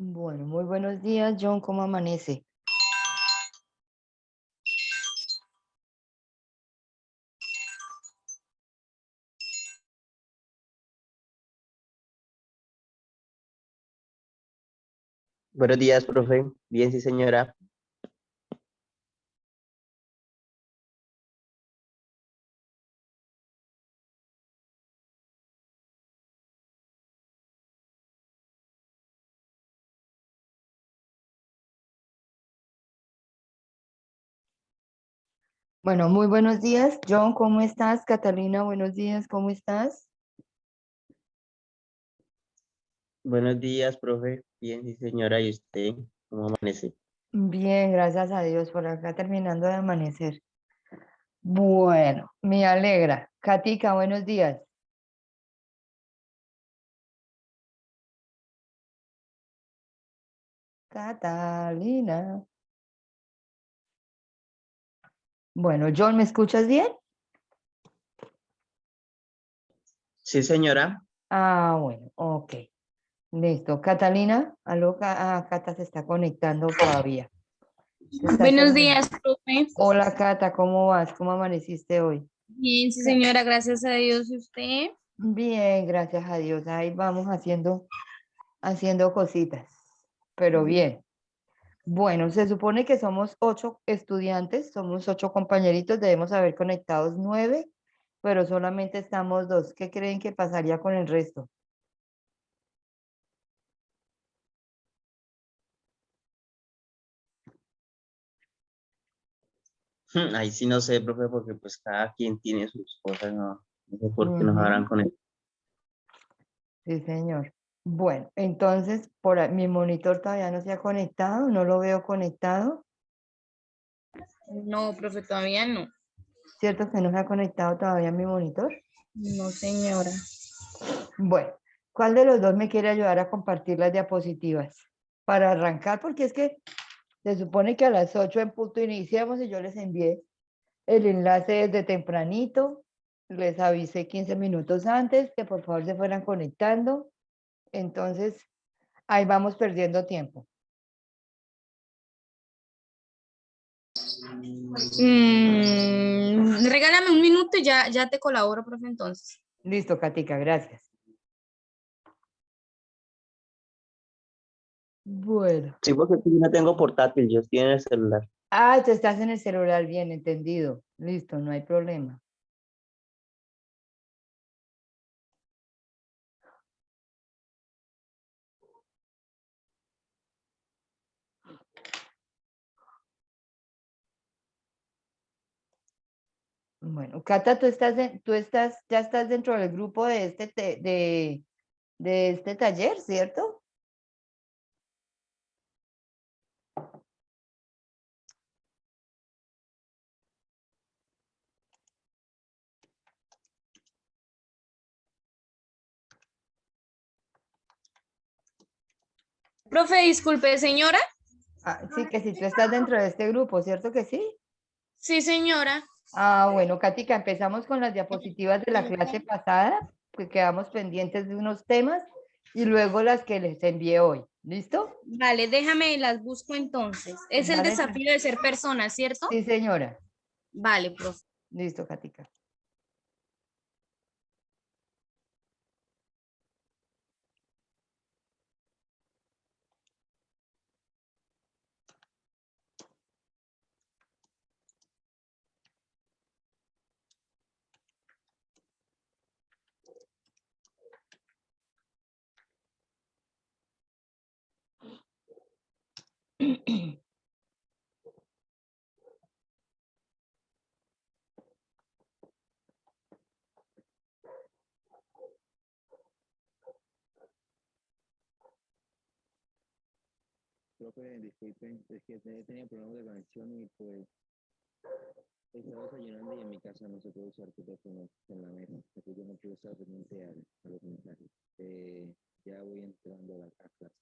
Bueno, muy buenos días, John, ¿cómo amanece? Buenos días, profe. Bien, sí, señora. Bueno, muy buenos días, John, ¿cómo estás? Catalina, buenos días, ¿cómo estás? Buenos días, profe. Bien, sí, señora. ¿Y usted cómo amanece? Bien, gracias a Dios, por acá terminando de amanecer. Bueno, me alegra. Katica, buenos días. Catalina. Bueno, John, ¿me escuchas bien? Sí, señora. Bueno, ok. Listo. Catalina, aló, Cata se está conectando todavía. Te estás Buenos terminando. días, profe. Hola, Cata, ¿cómo vas? ¿Cómo amaneciste hoy? Bien, sí, señora, gracias a Dios. ¿Y usted? Bien, gracias a Dios. Ahí vamos haciendo cositas, pero bien. Bueno, se supone que somos 8 estudiantes, somos 8 compañeritos, debemos haber conectados 9, pero solamente estamos 2. ¿Qué creen que pasaría con el resto? Ahí sí no sé, profe, porque pues cada quien tiene sus cosas, ¿no? No sé por qué nos habrán Ujú, conectado. sí, señor. Bueno, entonces, mi monitor todavía no se ha conectado, no lo veo conectado. No, profe, todavía no. ¿Cierto que no se ha conectado todavía mi monitor? No, señora. Bueno, ¿cuál de los dos me quiere ayudar a compartir las diapositivas? Para arrancar, porque es que se supone que a las 8 en punto iniciamos y yo les envié el enlace desde tempranito. Les avisé 15 minutos antes que por favor se fueran conectando. Entonces, ahí vamos perdiendo tiempo. Regálame un minuto y ya te colaboro, profe, entonces. Listo, Katica, gracias. Bueno. Sí, porque aquí yo no tengo portátil, yo estoy en el celular. Tú estás en el celular, bien entendido. Listo, no hay problema. Bueno, Cata, ya estás dentro del grupo de este taller, ¿cierto? Profe, disculpe, señora. Sí, que si tú estás dentro de este grupo, ¿cierto que sí? Sí, señora. Bueno, Katica, empezamos con las diapositivas de la clase pasada, que quedamos pendientes de unos temas, y luego las que les envié hoy. ¿Listo? Vale, déjame, las busco entonces. Es el Dale, desafío de ser persona, ¿cierto? sí, señora. Vale, profe. Listo, Katica. Profe, disculpen, es que tenía problemas de conexión y pues estaba desayunando y en mi casa no se puede usar teléfono en la mesa, así que yo no puedo estar pendiente a los mensajes. Ya voy entrando a clase.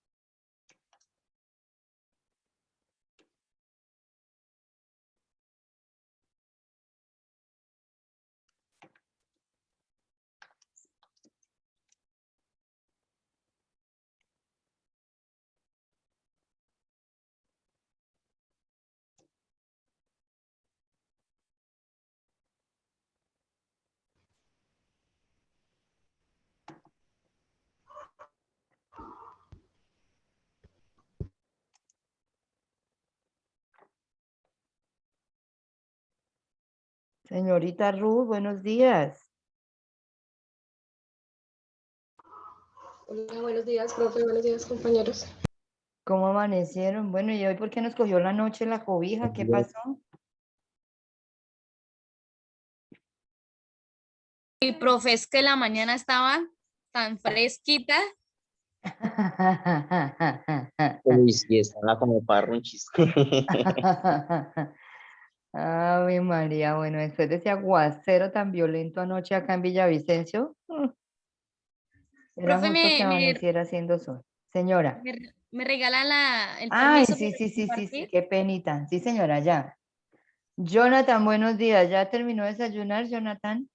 Señorita Ruth, buenos días. Hola, buenos días, profe. Buenos días, compañeros. ¿Cómo amanecieron? Bueno, ¿y hoy por qué nos cogió la noche la cobija? ¿Qué pasó? Y profe, es que la mañana estaba tan fresquita. Uy, sí, estaba como parrunchis. Ave María, bueno, después de ese aguacero tan violento anoche acá en Villavicencio, era Profe, justo que amaneciera haciendo sol. Señora. me regala el Ay, permiso sí, para sí, sí, sí, sí, compartir. qué penita. Sí, señora, ya. Jonathan, buenos días. ¿Ya terminó de desayunar, Jonathan?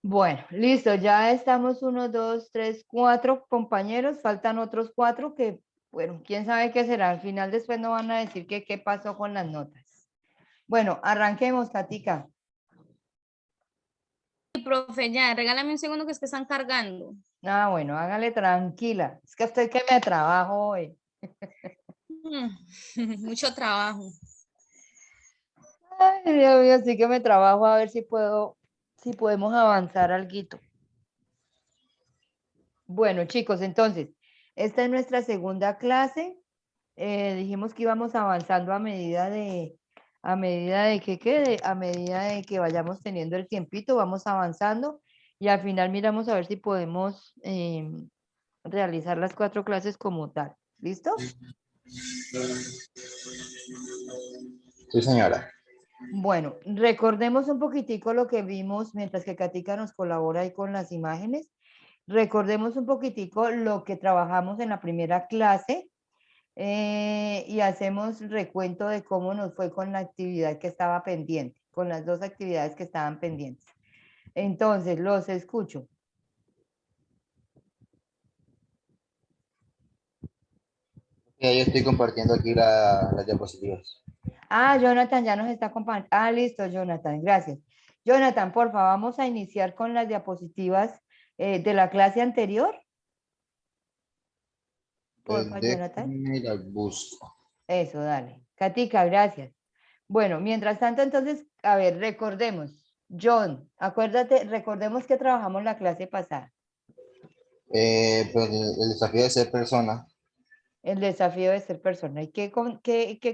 Bueno, listo, ya estamos 1, 2, 3, 4 compañeros, faltan otros 4 que, bueno, quién sabe qué será, al final después no van a decir que qué pasó con las notas. Bueno, arranquemos, Katica. Sí, profe, ya, regálame un segundo que es que están cargando. Ah, bueno, hágale tranquila, es que estoy que me trabajo hoy. Mucho trabajo. Ay, Dios mío, sí que me trabajo a ver si puedo, si podemos avanzar alguito. Bueno, chicos, entonces, esta es nuestra segunda clase. Dijimos que íbamos avanzando a medida de que quede, a medida de que vayamos teniendo el tiempito, vamos avanzando y al final miramos a ver si podemos realizar las 4 clases como tal. ¿Listo? Sí, señora. Bueno, recordemos un poquitico lo que vimos mientras que Katica nos colabora ahí con las imágenes. Recordemos un poquitico lo que trabajamos en la primera clase y hacemos recuento de cómo nos fue con la actividad que estaba pendiente, con las 2 actividades que estaban pendientes. Entonces, los escucho. Ya yo estoy compartiendo aquí las diapositivas. Ah, Jonathan ya nos está compartiendo. Ah, listo, Jonathan, gracias. Jonathan, porfa, vamos a iniciar con las diapositivas de la clase anterior. Porfa, Jonathan. Déjenme la busco. Eso, dale. Katica, gracias. Bueno, mientras tanto, entonces, a ver, recordemos. John, acuérdate, recordemos que trabajamos la clase pasada. Pues el desafío de ser persona. El desafío de ser persona. ¿Y qué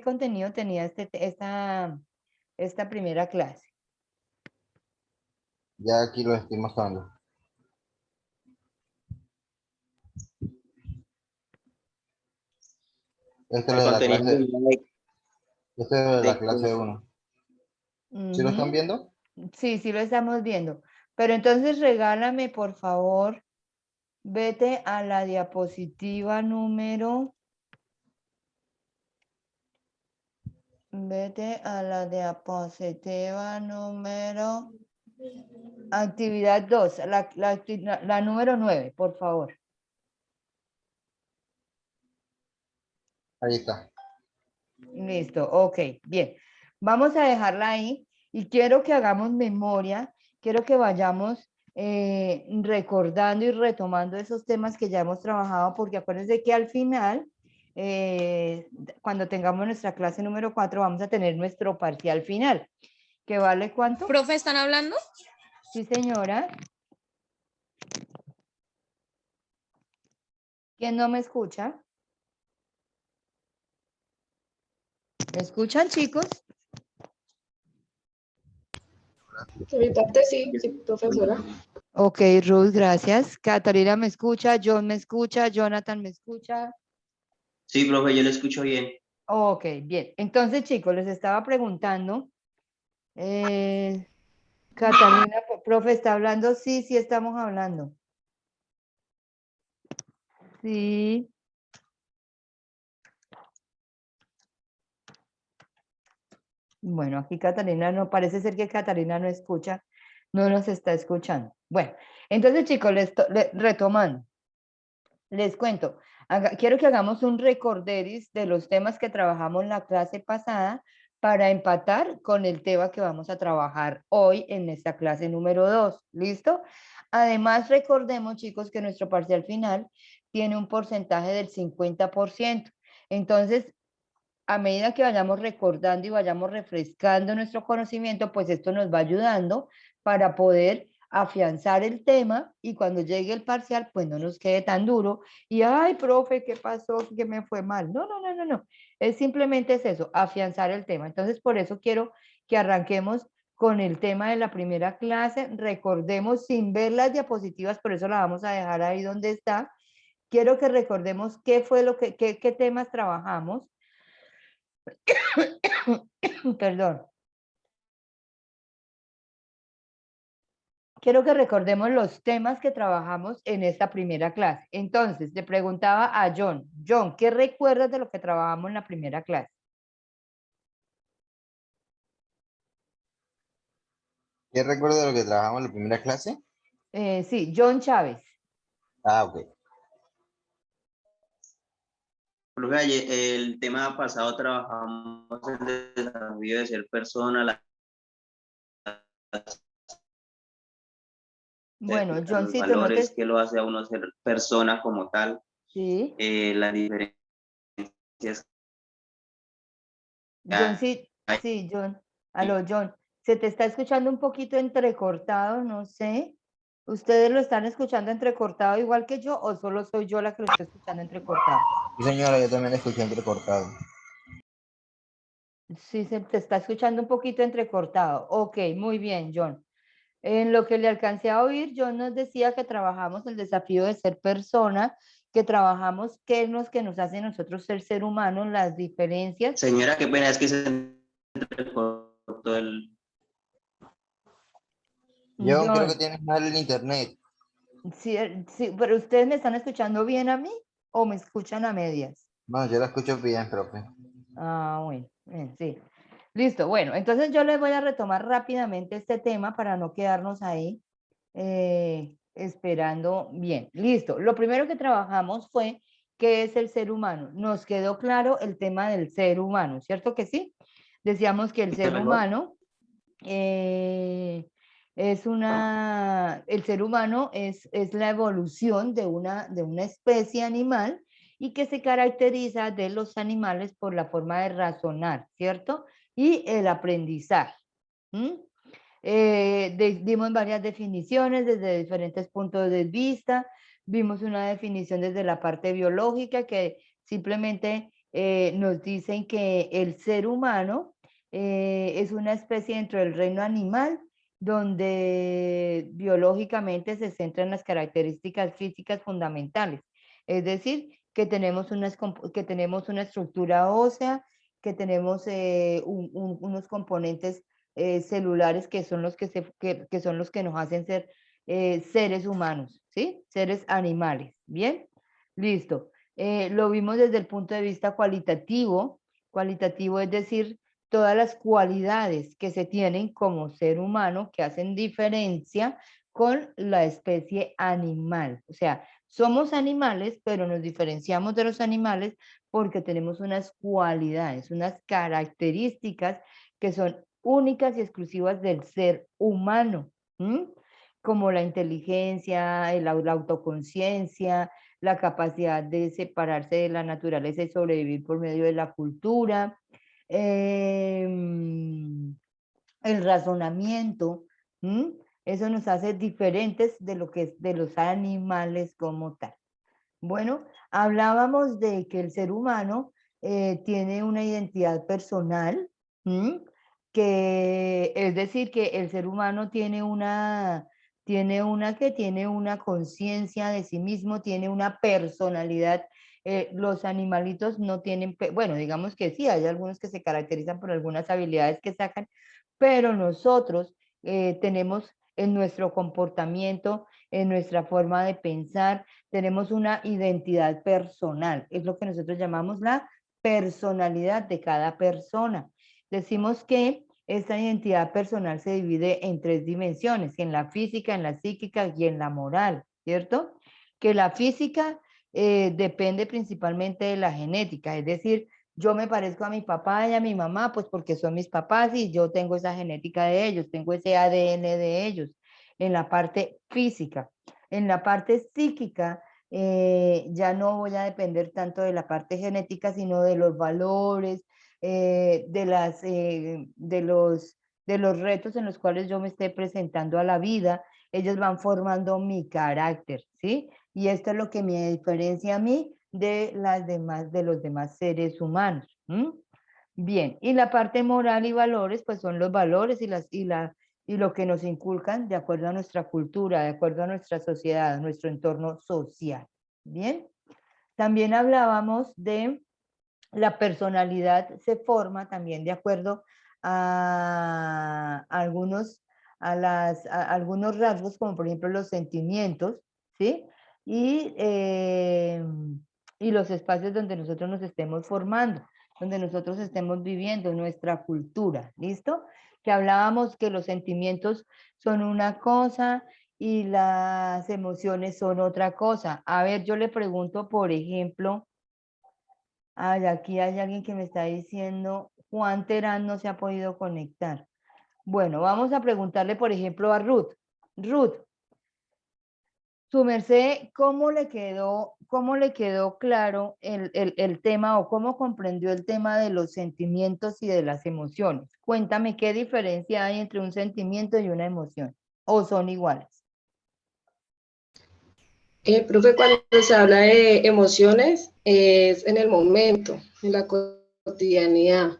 contenido tenía esta primera clase? Ya aquí lo estoy mostrando. Este es El de la contenido clase, este es de la de clase 1. ¿Sí lo están Ujú. viendo? Sí, sí lo estamos viendo. Pero entonces regálame, por favor, vete a la diapositiva número. Vete a la diapositiva número. Actividad 2, la número 9, por favor. Ahí está. Listo, ok, bien. Vamos a dejarla ahí y quiero que hagamos memoria, quiero que vayamos recordando y retomando esos temas que ya hemos trabajado, porque acuérdense que al final, cuando tengamos nuestra clase número 4, vamos a tener nuestro parcial final. ¿Qué vale cuánto? Profe, ¿están hablando? Sí, señora. ¿Quién no me escucha? ¿Me escuchan, chicos? De mi parte, sí, sí, profesora. Ok, Ruth, gracias. Catarina me escucha, John me escucha, Jonathan me escucha. Sí, profe, yo lo escucho bien. Ok, bien. Entonces, chicos, les estaba preguntando. Catalina, profe, ¿está hablando? Sí, sí, estamos hablando. Sí. Bueno, aquí Catalina no, parece ser que Catalina no escucha, no nos está escuchando. Bueno, entonces, chicos, retomando. Les cuento, quiero que hagamos un recorderis de los temas que trabajamos en la clase pasada para empatar con el tema que vamos a trabajar hoy en esta clase número 2. ¿Listo? Además, recordemos, chicos, que nuestro parcial final tiene un porcentaje del 50%. Entonces, a medida que vayamos recordando y vayamos refrescando nuestro conocimiento, pues esto nos va ayudando para poder afianzar el tema y cuando llegue el parcial, pues no nos quede tan duro y, ay, profe, ¿qué pasó? ¿Qué me fue mal? No, no, no, no, no. Es simplemente es eso, afianzar el tema. Entonces, por eso quiero que arranquemos con el tema de la primera clase. Recordemos sin ver las diapositivas, por eso la vamos a dejar ahí donde está. Quiero que recordemos qué fue lo que, qué temas trabajamos. Perdón. Quiero que recordemos los temas que trabajamos en esta primera clase. Entonces, le preguntaba a John, John, ¿qué recuerdas de lo que trabajamos en la primera clase? ¿Qué recuerdo de lo que trabajamos en la primera clase? Sí, John Chávez. Ah, ok. Profe, el tema pasado trabajamos el desafío de ser persona, Bueno, los Johncito, no valores te... que lo hace a uno ser persona como tal, Sí, las diferencias que John, sí, hay. sí, John. Aló, John. Se te está escuchando un poquito entrecortado, no sé. ¿Ustedes lo están escuchando entrecortado igual que yo o solo soy yo la que lo estoy escuchando entrecortado? Sí, señora, yo también escuché entrecortado. Sí, se te está escuchando un poquito entrecortado. Ok, muy bien, John. En lo que le alcancé a oír, John nos decía que trabajamos el desafío de ser persona, que trabajamos qué es lo que nos hace a nosotros ser humanos, las diferencias. Señora, qué pena, es que se entrecortó el... Yo creo que John, tienes mal el internet. sí, sí, pero ¿ustedes me están escuchando bien a mí o me escuchan a medias? No, yo la escucho bien, profe. Ah, bueno, sí. Listo, bueno, entonces yo les voy a retomar rápidamente este tema para no quedarnos ahí esperando bien. Listo, lo primero que trabajamos fue qué es el ser humano. Nos quedó claro el tema del ser humano, ¿cierto que sí? Decíamos que el ser mejor? humano el ser humano es la evolución de una especie animal y que se caracteriza de los animales por la forma de razonar, ¿cierto? Y el aprendizaje. Dimos varias definiciones desde diferentes puntos de vista, vimos una definición desde la parte biológica que simplemente nos dicen que el ser humano es una especie dentro del reino animal donde biológicamente se centran las características físicas fundamentales, es decir, que tenemos una estructura ósea, que tenemos unos componentes celulares que son los que son los que nos hacen ser seres humanos, ¿sí? Seres animales, ¿bien? Listo. Lo vimos desde el punto de vista cualitativo. Cualitativo es decir, todas las cualidades que se tienen como ser humano que hacen diferencia con la especie animal. O sea, somos animales, pero nos diferenciamos de los animales porque tenemos unas cualidades, unas características que son únicas y exclusivas del ser humano, como la inteligencia, la autoconciencia, la capacidad de separarse de la naturaleza y sobrevivir por medio de la cultura, el razonamiento. Eso nos hace diferentes de lo que es de los animales como tal. Bueno, hablábamos de que el ser humano tiene una identidad personal, que es decir, que el ser humano tiene una conciencia de sí mismo, tiene una personalidad. Los animalitos no tienen, bueno, digamos que sí, hay algunos que se caracterizan por algunas habilidades que sacan, pero nosotros tenemos en nuestro comportamiento, en nuestra forma de pensar, tenemos una identidad personal, es lo que nosotros llamamos la personalidad de cada persona. Decimos que esta identidad personal se divide en tres dimensiones, en la física, en la psíquica y en la moral, ¿cierto? Que la física depende principalmente de la genética, es decir, yo me parezco a mi papá y a mi mamá, pues porque son mis papás y yo tengo esa genética de ellos, tengo ese ADN de ellos, en la parte física. En la parte psíquica ya no voy a depender tanto de la parte genética, sino de los valores, de los retos en los cuales yo me esté presentando a la vida. Ellos van formando mi carácter, ¿sí? Y esto es lo que me diferencia a mí de los demás seres humanos. Bien, y la parte moral y valores, pues son los valores y lo que nos inculcan de acuerdo a nuestra cultura, de acuerdo a nuestra sociedad, a nuestro entorno social. Bien, también hablábamos de la personalidad se forma también de acuerdo a algunos rasgos, como por ejemplo los sentimientos, ¿sí? Y los espacios donde nosotros nos estemos formando, donde nosotros estemos viviendo nuestra cultura, ¿listo? Que hablábamos que los sentimientos son una cosa y las emociones son otra cosa. A ver, yo le pregunto, por ejemplo, ay, aquí hay alguien que me está diciendo, Juan Terán no se ha podido conectar. Bueno, vamos a preguntarle, por ejemplo, a Ruth. Ruth, su merced, ¿cómo le quedó claro el tema o cómo comprendió el tema de los sentimientos y de las emociones? Cuéntame qué diferencia hay entre un sentimiento y una emoción, o son iguales. Profe, cuando se habla de emociones, es en el momento, en la cotidianidad,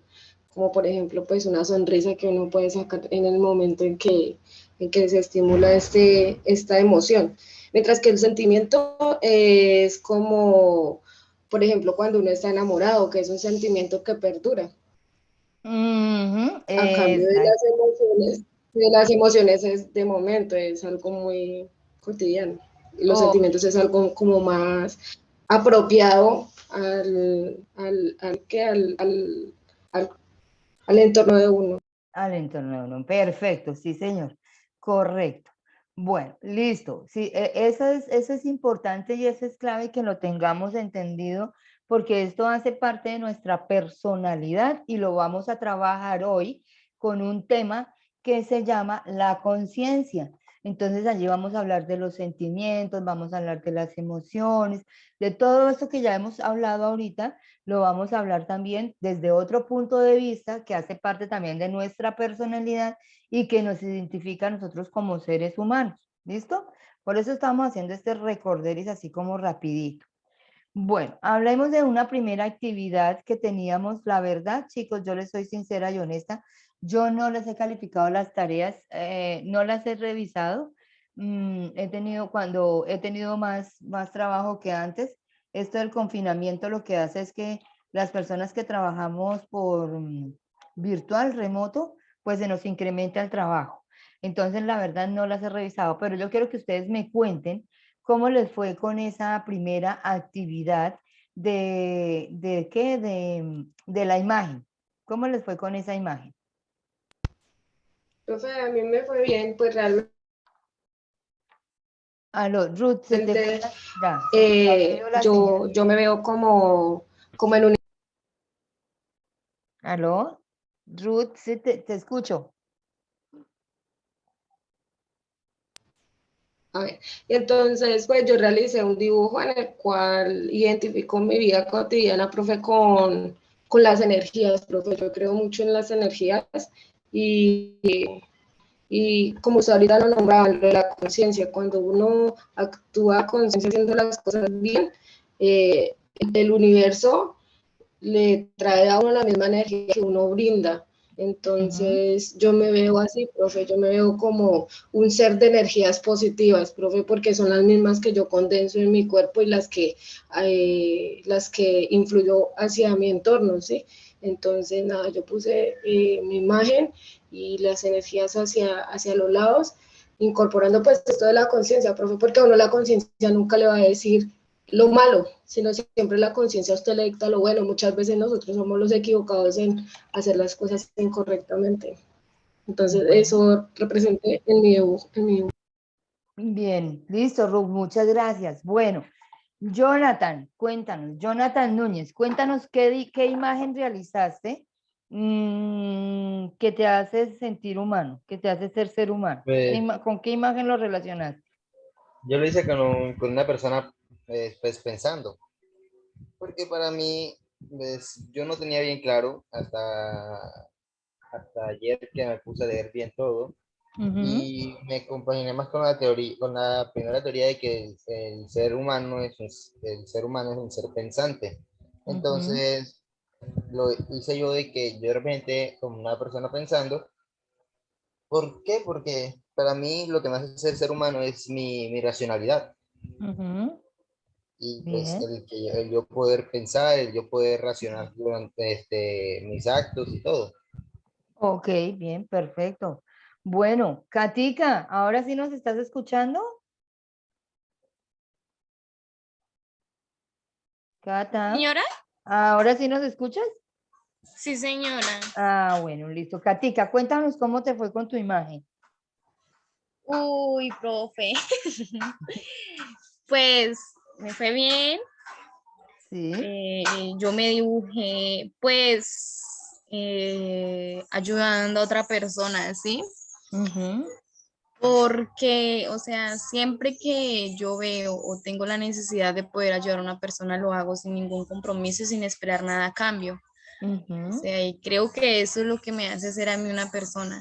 como por ejemplo, pues una sonrisa que uno puede sacar en el momento en que se estimula esta emoción. Mientras que el sentimiento es como, por ejemplo, cuando uno está enamorado, que es un sentimiento que perdura. A cambio Exacto. de las emociones es de momento, es algo muy cotidiano. Y los Oh, sentimientos es algo como más apropiado al, al entorno de uno. al entorno, no. Perfecto, sí, señor. Correcto. Bueno, listo. Sí, eso es importante y eso es clave que lo tengamos entendido porque esto hace parte de nuestra personalidad y lo vamos a trabajar hoy con un tema que se llama la conciencia. Entonces allí vamos a hablar de los sentimientos, vamos a hablar de las emociones, de todo esto que ya hemos hablado ahorita, lo vamos a hablar también desde otro punto de vista que hace parte también de nuestra personalidad y que nos identifica a nosotros como seres humanos. ¿Listo? Por eso estamos haciendo este recorderis así como rapidito. Bueno, hablemos de una primera actividad que teníamos. La verdad, chicos, yo les soy sincera y honesta. Yo no les he calificado las tareas, no las he revisado. Cuando he tenido más trabajo que antes, esto del confinamiento lo que hace es que las personas que trabajamos por virtual, remoto, pues se nos incrementa el trabajo. Entonces, la verdad, no las he revisado, pero yo quiero que ustedes me cuenten cómo les fue con esa primera actividad de qué, de la imagen. ¿Cómo les fue con esa imagen? Profe, a mí me fue bien, pues realmente Aló, Ruth, se te fue ya, se te ha ido la señal. yo me veo como en un... Aló, Ruth, sí, te escucho. A ver, y entonces, pues yo realicé un dibujo en el cual identifico mi vida cotidiana, profe, con las energías, profe. Yo creo mucho en las energías y, y como usted ahorita lo nombraba, lo de la conciencia, cuando uno actúa con conciencia haciendo las cosas bien, el universo le trae a uno la misma energía que uno brinda. Entonces, yo me veo así, profe, yo me veo como un ser de energías positivas, profe, porque son las mismas que yo condenso en mi cuerpo y las que influyo hacia mi entorno, ¿sí? Entonces, nada, yo puse mi imagen y las energías hacia los lados, incorporando pues esto de la conciencia, profe, porque a uno la conciencia nunca le va a decir lo malo, sino siempre la conciencia a usted le dicta lo bueno. Muchas veces nosotros somos los equivocados en hacer las cosas incorrectamente. Entonces, Bueno, eso representé en mi dibujo. bien, listo, Ruth, muchas gracias. Bueno, Jonathan, cuéntanos, Jonathan Núñez, cuéntanos qué imagen realizaste que te hace sentir humano, que te hace ser humano. Pues, ¿Con qué imagen lo relacionaste? yo lo hice con una persona pues pensando, porque para mí, pues, yo no tenía bien claro hasta ayer que me puse a leer bien todo Ujú, y me compaginé más con la teoría, con la primera teoría de que el ser humano el ser humano es un ser pensante. ujú. Entonces, lo hice yo de que yo de repente, como una persona pensando, ¿por qué? Porque para mí lo que me hace ser humano es mi racionalidad. Ujú, Y pues bien, el yo poder pensar, el yo poder racionar durante mis actos y todo. ok, bien, perfecto. Bueno, Katica, ¿ahora sí nos estás escuchando? Cata, Señora, ¿ahora sí nos escuchas? sí, señora. Ah, bueno, listo. Katica, cuéntanos cómo te fue con tu imagen. Uy, profe. Pues me fue bien. Sí. Yo me dibujé, pues, ayudando a otra persona, ¿sí? Ujú, Porque, o sea, siempre que yo veo o tengo la necesidad de poder ayudar a una persona, lo hago sin ningún compromiso, sin esperar nada a cambio. O ujú. sea, y creo que eso es lo que me hace ser a mí una persona.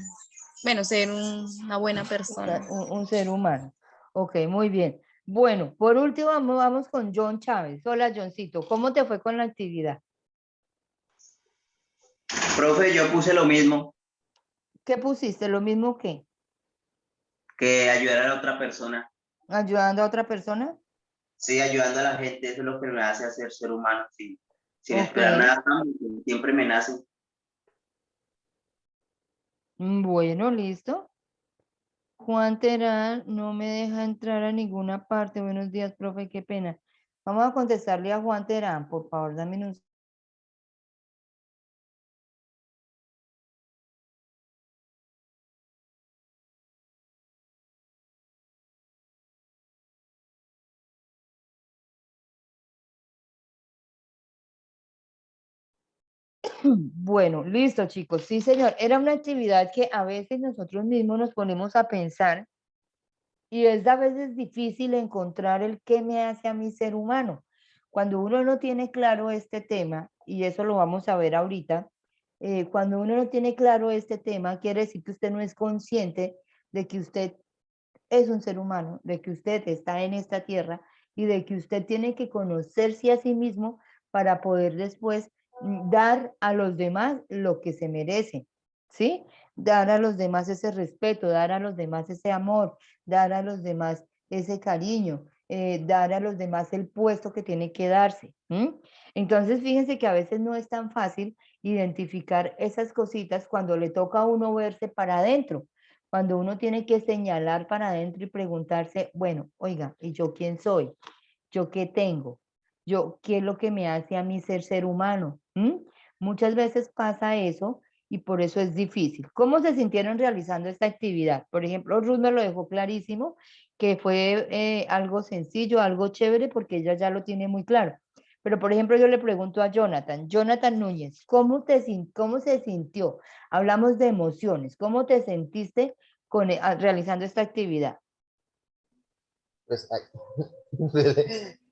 Bueno, ser una buena persona. Un ser humano. Ok, muy bien. Bueno, por último vamos con John Chávez. Hola, Johncito. ¿Cómo te fue con la actividad? Profe, yo puse lo mismo, ¿Qué pusiste? ¿Lo mismo que que ayudar a la otra persona. ayudando a otra persona? Sí, ayudando a la gente, eso es lo que me hace hacer ser humano, sí. Sin Ok. esperar nada, a cambio, que siempre me nace. Bueno, listo. Juan Terán no me deja entrar a ninguna parte. Buenos días, profe, qué pena. Vamos a contestarle a Juan Terán, por favor, dame un... Bueno, listo, chicos. Sí, señor. Era una actividad que a veces nosotros mismos nos ponemos a pensar y es a veces difícil encontrar el qué me hace a mi ser humano. Cuando uno no tiene claro este tema, y eso lo vamos a ver ahorita, cuando uno no tiene claro este tema, quiere decir que usted no es consciente de que usted es un ser humano, de que usted está en esta tierra y de que usted tiene que conocerse a sí mismo para poder después dar a los demás lo que se merecen, ¿sí? Dar a los demás ese respeto, dar a los demás ese amor, dar a los demás ese cariño, dar a los demás el puesto que tiene que darse. Entonces, fíjense que a veces no es tan fácil identificar esas cositas cuando le toca a uno verse para adentro, cuando uno tiene que señalar para adentro y preguntarse, bueno, oiga, ¿y yo quién soy? ¿Yo qué tengo? ¿Yo qué es lo que me hace a mí ser humano? Muchas veces pasa eso y por eso es difícil. ¿Cómo se sintieron realizando esta actividad? Por ejemplo, Ruth me lo dejó clarísimo, que fue algo sencillo, algo chévere, porque ella ya lo tiene muy claro. Pero, por ejemplo, yo le pregunto a Jonathan, Jonathan Núñez, ¿cómo se sintió? Hablamos de emociones. ¿Cómo te sentiste realizando esta actividad? Pues, ay,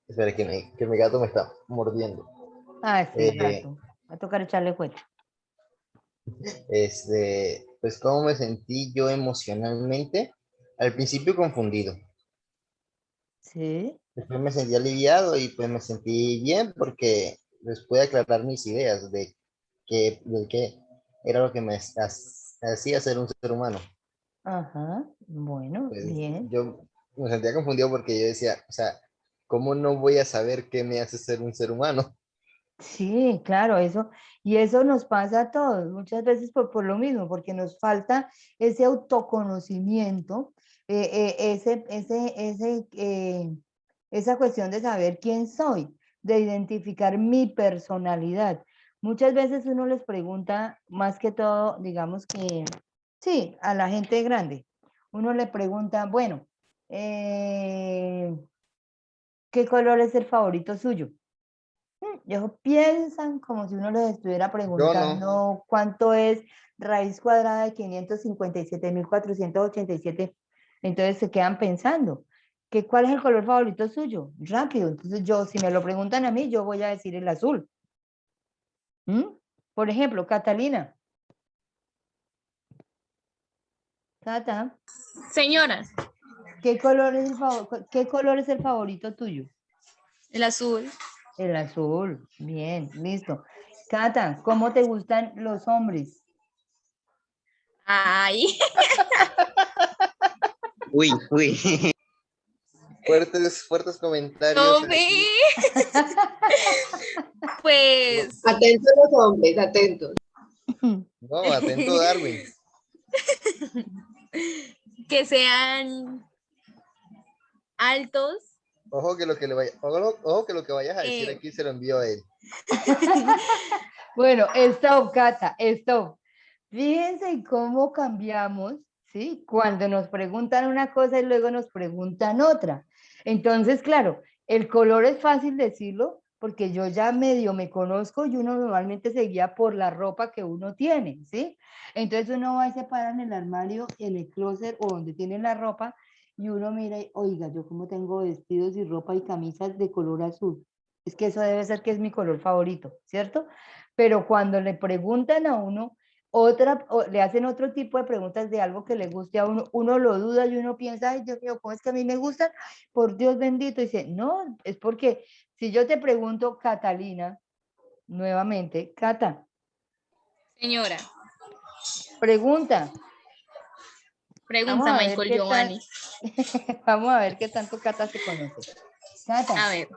espera, que mi gato me está mordiendo. Ah, sí, Eh, gato. Va a tocar echarle cuenta. pues, ¿cómo me sentí yo emocionalmente? Al principio confundido. Sí. Después me sentí aliviado y pues me sentí bien porque les pude aclarar mis ideas de qué era lo que me hacía ser un ser humano. Ajá. Bueno, Pues bien. yo me sentía confundido porque yo decía, o sea, ¿cómo no voy a saber qué me hace ser un ser humano? Sí, claro, eso, y eso nos pasa a todos, muchas veces por lo mismo, porque nos falta ese autoconocimiento, esa cuestión de saber quién soy, de identificar mi personalidad. Muchas veces uno les pregunta, más que todo, digamos que, sí, a la gente grande, uno le pregunta, bueno, ¿qué color es el favorito suyo? Ellos piensan como si uno les estuviera Yo no. preguntando cuánto es raíz cuadrada de 557.487. Entonces se quedan pensando. ¿Cuál es el color favorito suyo? Rápido. Entonces yo, si me lo preguntan a mí, yo voy a decir el azul. Por ejemplo, Catalina. Cata, Señora, ¿qué color es el favorito tuyo? el azul. El azul. Bien, listo. Cata, ¿cómo te gustan los hombres? Ay, Uy, uy. Fuertes comentarios. no ve. Pues, Atentos los hombres, atentos. No, atento, Darwin. que sean altos. Ojo que lo que le vaya, ojo que lo que vayas a decir Eh. aquí se lo envío a él. Bueno, stop, Cata, stop. Fíjense cómo cambiamos, ¿sí? Cuando nos preguntan una cosa y luego nos preguntan otra. Entonces, claro, el color es fácil decirlo porque yo ya medio me conozco y uno normalmente se guía por la ropa que uno tiene, ¿sí? Entonces uno va y se para en el armario, en el closet o donde tiene la ropa y uno mira y, oiga, yo como tengo vestidos y ropa y camisas de color azul. Es que eso debe ser que es mi color favorito, ¿cierto? Pero cuando le preguntan a uno le hacen otro tipo de preguntas de algo que le guste a uno, uno lo duda y uno piensa, ay Dios mío, ¿cómo es que a mí me gustan? Por Dios bendito. Y dice, no, es porque si yo te pregunto, Catalina, nuevamente, Cata, Señora, pregunta. pregunta Michael Giovanni. Vamos a ver qué tanto Cata se conoce. Cata, A ver,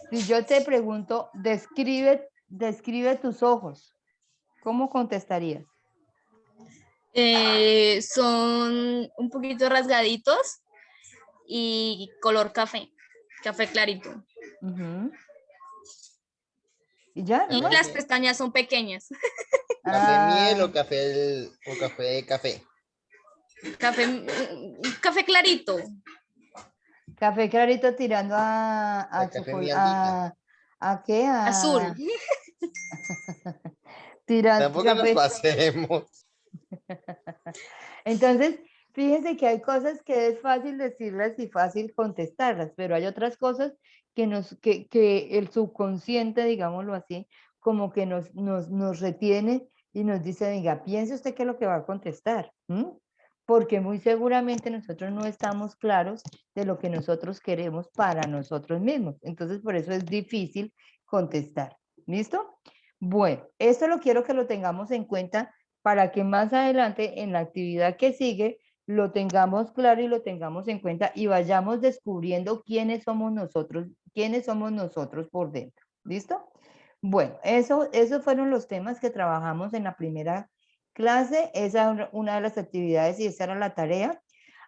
si yo te pregunto, describe tus ojos, ¿cómo contestarías? son un poquito rasgaditos y color café, café clarito. Ujú. ¿Y ya? Y ¿No? las pestañas son pequeñas. ¿Café miel Ah, o café café? Café clarito. café clarito tirando El a café chocolate. mialdita. ¿A qué? Azul. Tampoco nos Café. pasemos. Entonces, fíjense que hay cosas que es fácil decirlas y fácil contestarlas, pero hay otras cosas que el subconsciente, digámoslo así, como que nos retiene y nos dice, venga, piense usted qué es lo que va a contestar, porque muy seguramente nosotros no estamos claros de lo que nosotros queremos para nosotros mismos. Entonces, por eso es difícil contestar. ¿Listo? Bueno, esto lo quiero que lo tengamos en cuenta para que más adelante en la actividad que sigue lo tengamos claro y lo tengamos en cuenta y vayamos descubriendo quiénes somos nosotros por dentro. ¿Listo? Bueno, esos fueron los temas que trabajamos en la primera clase. Esa es una de las actividades y esa era la tarea.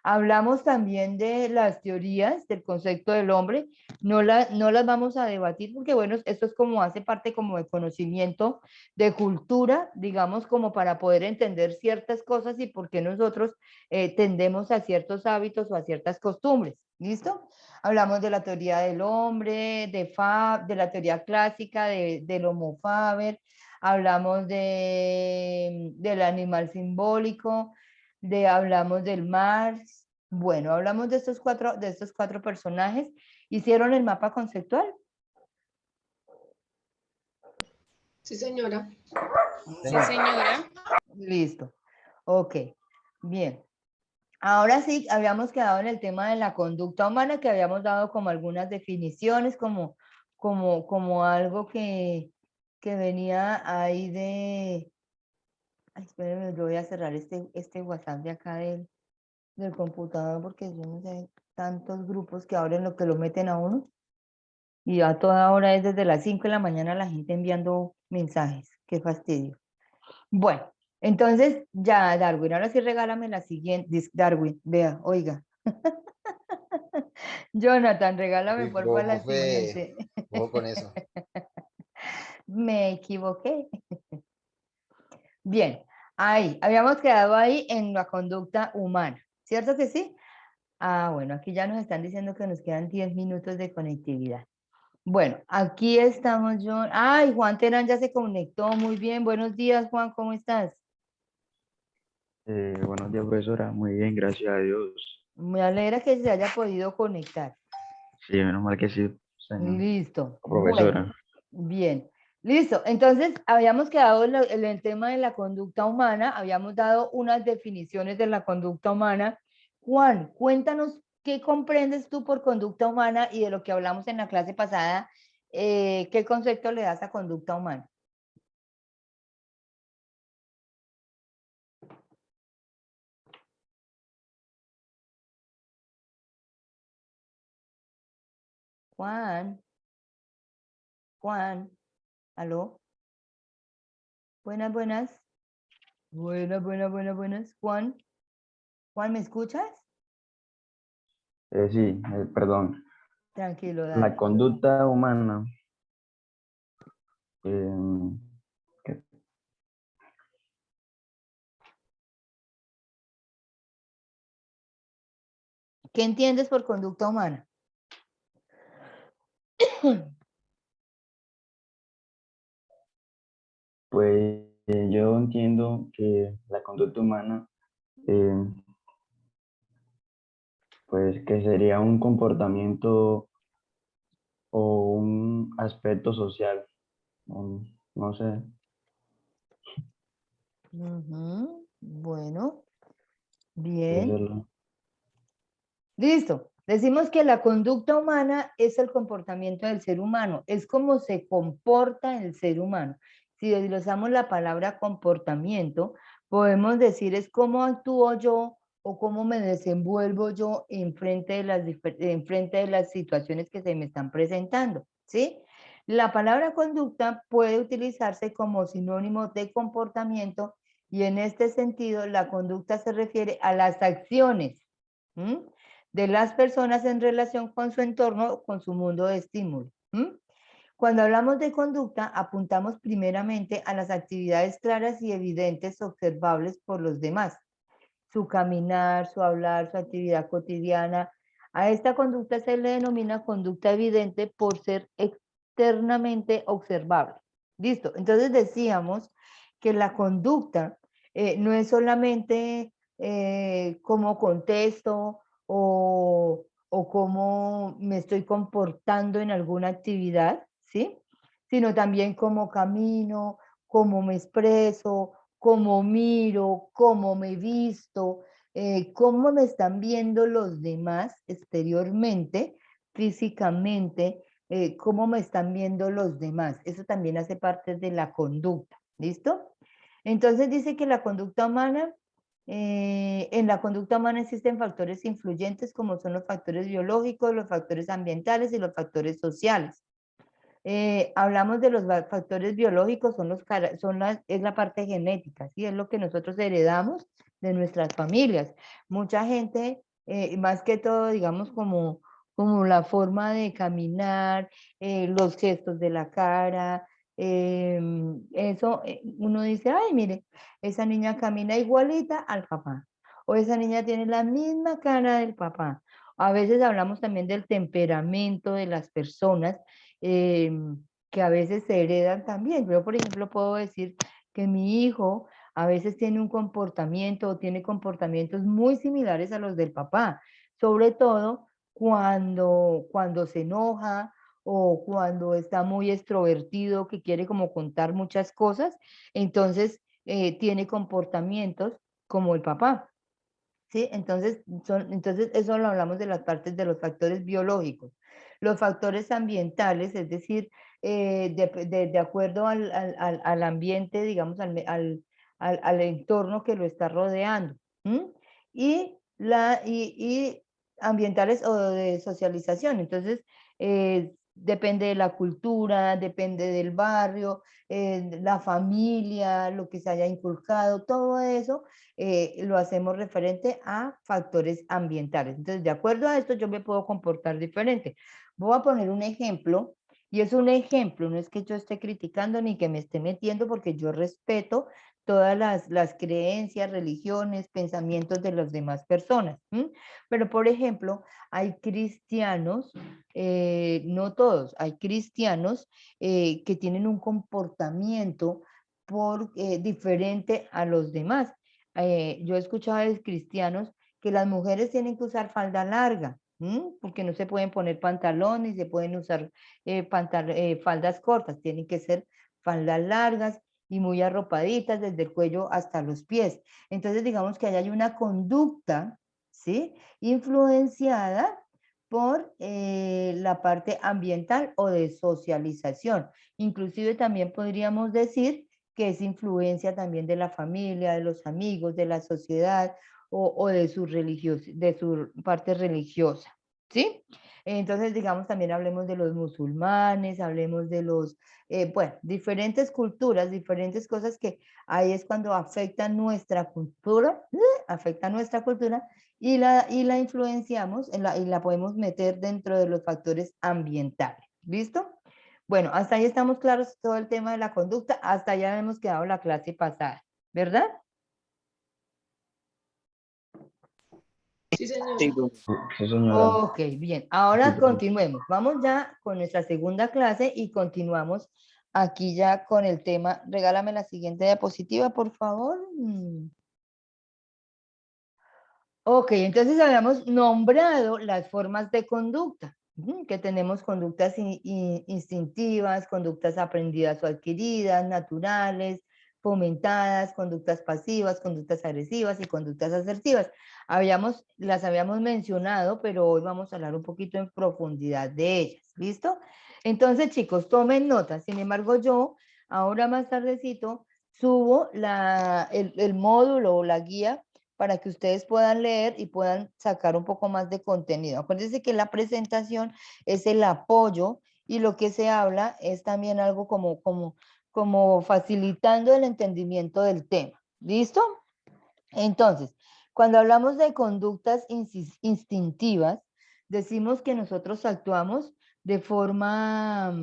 Hablamos también de las teorías del concepto del hombre. No las vamos a debatir porque, bueno, esto es como hace parte como de conocimiento, de cultura, digamos, como para poder entender ciertas cosas y por qué nosotros tendemos a ciertos hábitos o a ciertas costumbres. ¿Listo? Hablamos de la teoría del hombre, de la teoría clásica del Homo faber, hablamos del animal simbólico, hablamos del Mars. Bueno, hablamos de estos cuatro personajes. ¿Hicieron el mapa conceptual? Sí, señora. Sí, señora. Listo. Ok, bien. Ahora sí, habíamos quedado en el tema de la conducta humana, que habíamos dado como algunas definiciones, como algo que venía ahí de... Ay, espérenme, yo voy a cerrar este WhatsApp de acá del computador porque yo no sé tantos grupos que ahora en lo que lo meten a uno. Y a toda hora es desde las 5 de la mañana la gente enviando mensajes. Qué fastidio. Bueno, entonces ya, Darwin, ahora sí regálame la siguiente. Darwin, vea, oiga. Jonathan, regálame Uy, por favor la profe, siguiente. ojo con eso. Me equivoqué. Bien, ahí, habíamos quedado ahí en la conducta humana, ¿cierto que sí? Ah, bueno, aquí ya nos están diciendo que nos quedan 10 minutos de conectividad. Bueno, aquí estamos, John. Ay, Juan Terán ya se conectó, muy bien. Buenos días, Juan, ¿cómo estás? Buenos días, profesora. Muy bien, gracias a Dios. Me alegra que se haya podido conectar. Sí, menos mal que sí, señor. Listo. Profesora. Bueno, bien. Listo. Entonces, habíamos quedado en el tema de la conducta humana, habíamos dado unas definiciones de la conducta humana. Juan, cuéntanos qué comprendes tú por conducta humana y de lo que hablamos en la clase pasada, ¿qué concepto le das a conducta humana? Juan, Juan, ¿aló? Buenas, buenas. Buenas. Juan, Juan, ¿me escuchas? Sí, perdón. Tranquilo, dale. La conducta humana. em, ¿qué? ¿Qué entiendes por conducta humana? Pues yo entiendo que la conducta humana, pues que sería un comportamiento o un aspecto social, no sé. Ujú, bueno, Puede bien. serlo. Listo. Decimos que la conducta humana es el comportamiento del ser humano, es cómo se comporta el ser humano. Si desglosamos la palabra comportamiento, podemos decir es cómo actúo yo o cómo me desenvuelvo yo en frente de las situaciones que se me están presentando, ¿sí? La palabra conducta puede utilizarse como sinónimo de comportamiento y en este sentido la conducta se refiere a las acciones. ¿Mm? De las personas en relación con su entorno, con su mundo de estímulo. Cuando hablamos de conducta, apuntamos primeramente a las actividades claras y evidentes observables por los demás. Su caminar, su hablar, su actividad cotidiana. A esta conducta se le denomina conducta evidente por ser externamente observable. Listo. Entonces decíamos que la conducta no es solamente cómo contesto o cómo me estoy comportando en alguna actividad, ¿sí? Sino también cómo camino, cómo me expreso, cómo miro, cómo me visto, cómo me están viendo los demás exteriormente, físicamente, cómo me están viendo los demás. Eso también hace parte de la conducta, ¿listo? Entonces dice que la conducta humana, en la conducta humana existen factores influyentes como son los factores biológicos, los factores ambientales y los factores sociales. Hablamos de los factores biológicos, es la parte genética, ¿sí? Es lo que nosotros heredamos de nuestras familias. Mucha gente, más que todo, digamos, como la forma de caminar, los gestos de la cara, eso, uno dice, ay, mire, esa niña camina igualita al papá, o esa niña tiene la misma cara del papá. A veces hablamos también del temperamento de las personas, que a veces se heredan también. Yo, por ejemplo, puedo decir que mi hijo a veces tiene un comportamiento o tiene comportamientos muy similares a los del papá, sobre todo cuando se enoja o cuando está muy extrovertido, que quiere como contar muchas cosas, entonces tiene comportamientos como el papá. ¿Sí? Entonces, eso lo hablamos de las partes de los factores biológicos. Los factores ambientales, es decir, de acuerdo al ambiente, digamos, al entorno que lo está rodeando. Y, y ambientales o de socialización. Entonces, depende de la cultura, depende del barrio, la familia, lo que se haya inculcado, todo eso lo hacemos referente a factores ambientales. Entonces, de acuerdo a esto, yo me puedo comportar diferente. Voy a poner un ejemplo, y es un ejemplo, no es que yo esté criticando ni que me esté metiendo, porque yo respeto todas las creencias, religiones, pensamientos de las demás personas. Pero, por ejemplo, hay cristianos, no todos, hay cristianos que tienen un comportamiento diferente a los demás. Yo he escuchado a cristianos que las mujeres tienen que usar falda larga, porque no se pueden poner pantalones, se pueden usar faldas cortas, tienen que ser faldas largas y muy arropaditas desde el cuello hasta los pies. Entonces, digamos que ahí hay una conducta, ¿sí?, influenciada por la parte ambiental o de socialización. Inclusive también podríamos decir que es influencia también de la familia, de los amigos, de la sociedad o de su parte religiosa, ¿sí? Entonces, digamos, también hablemos de los musulmanes, hablemos de los, bueno, diferentes culturas, diferentes cosas que ahí es cuando afectan nuestra cultura, y la influenciamos y la podemos meter dentro de los factores ambientales. ¿Listo? Bueno, hasta ahí estamos claros todo el tema de la conducta, hasta allá hemos quedado la clase pasada, ¿verdad? Sí, señora. Sí, Sí, señora. Ok, bien. Ahora continuemos. Vamos ya con nuestra segunda clase y continuamos aquí ya con el tema. Regálame la siguiente diapositiva, por favor. Ok, entonces habíamos nombrado las formas de conducta, que tenemos conductas instintivas, conductas aprendidas o adquiridas, naturales, fomentadas, conductas pasivas, conductas agresivas y conductas asertivas. Las habíamos mencionado, pero hoy vamos a hablar un poquito en profundidad de ellas, ¿listo? Entonces, chicos, tomen nota. Sin embargo, yo ahora más tardecito subo el módulo o la guía para que ustedes puedan leer y puedan sacar un poco más de contenido. Acuérdense que la presentación es el apoyo y lo que se habla es también algo como facilitando el entendimiento del tema. ¿Listo? Entonces, cuando hablamos de conductas instintivas, decimos que nosotros actuamos de forma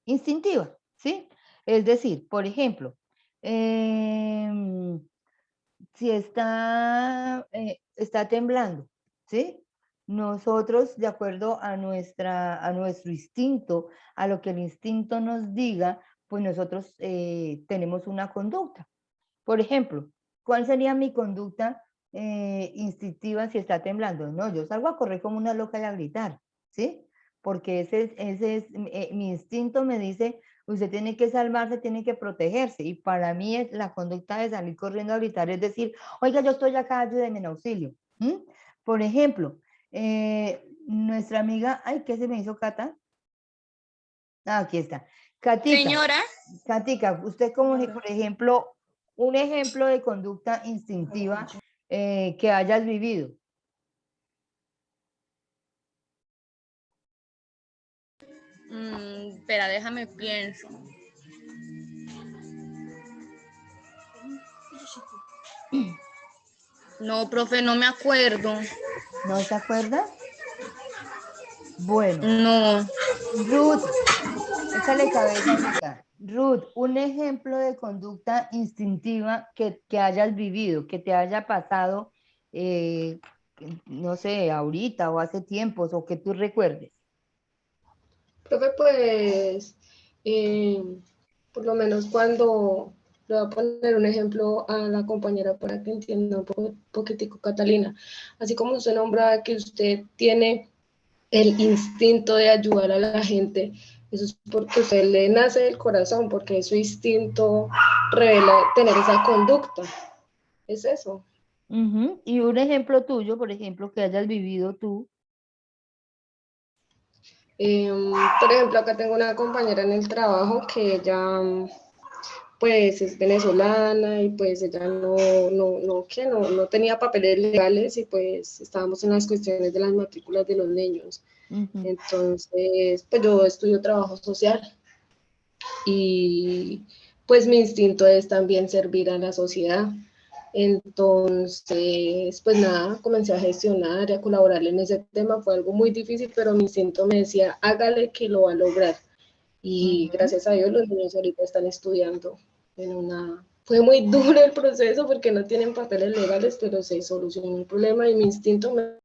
instintiva, ¿sí? Es decir, por ejemplo, si está temblando, ¿sí? Nosotros, de acuerdo a nuestro instinto, a lo que el instinto nos diga, pues nosotros tenemos una conducta. Por ejemplo, ¿cuál sería mi conducta instintiva si está temblando? No, yo salgo a correr como una loca y a gritar, ¿sí? Porque ese es mi instinto me dice, usted tiene que salvarse, tiene que protegerse. Y para mí la conducta de salir corriendo a gritar es decir, oiga, yo estoy acá, ayúdenme en auxilio. Por ejemplo, nuestra amiga, ay, ¿qué se me hizo, Cata? Ah, aquí está. Catica. Señora. Catica, usted como, por ejemplo, un ejemplo de conducta instintiva que hayas vivido. Espera, déjame pienso. No, profe, no me acuerdo. ¿No se acuerda? Bueno, No. Ruth, échale cabeza ahorita. Ruth, un ejemplo de conducta instintiva que hayas vivido, que te haya pasado, no sé, ahorita o hace tiempos o que tú recuerdes. Profe, pues, por lo menos cuando le voy a poner un ejemplo a la compañera para que entienda un poquitico, Catalina. Así como usted nombra que usted tiene el instinto de ayudar a la gente, eso es porque usted le nace del corazón, porque su instinto revela tener esa conducta. Es eso. Y un ejemplo tuyo, por ejemplo, que hayas vivido tú. Por ejemplo, acá tengo una compañera en el trabajo que ella pues es venezolana y pues ella no tenía papeles legales y pues estábamos en las cuestiones de las matrículas de los niños. Entonces, pues yo estudio trabajo social y pues mi instinto es también servir a la sociedad. Entonces, pues nada, comencé a gestionar y a colaborar en ese tema. Fue algo muy difícil, pero mi instinto me decía, hágale que lo va a lograr. Y gracias a Dios los niños ahorita están estudiando Fue muy duro el proceso porque no tienen papeles legales, pero se solucionó el problema y mi instinto me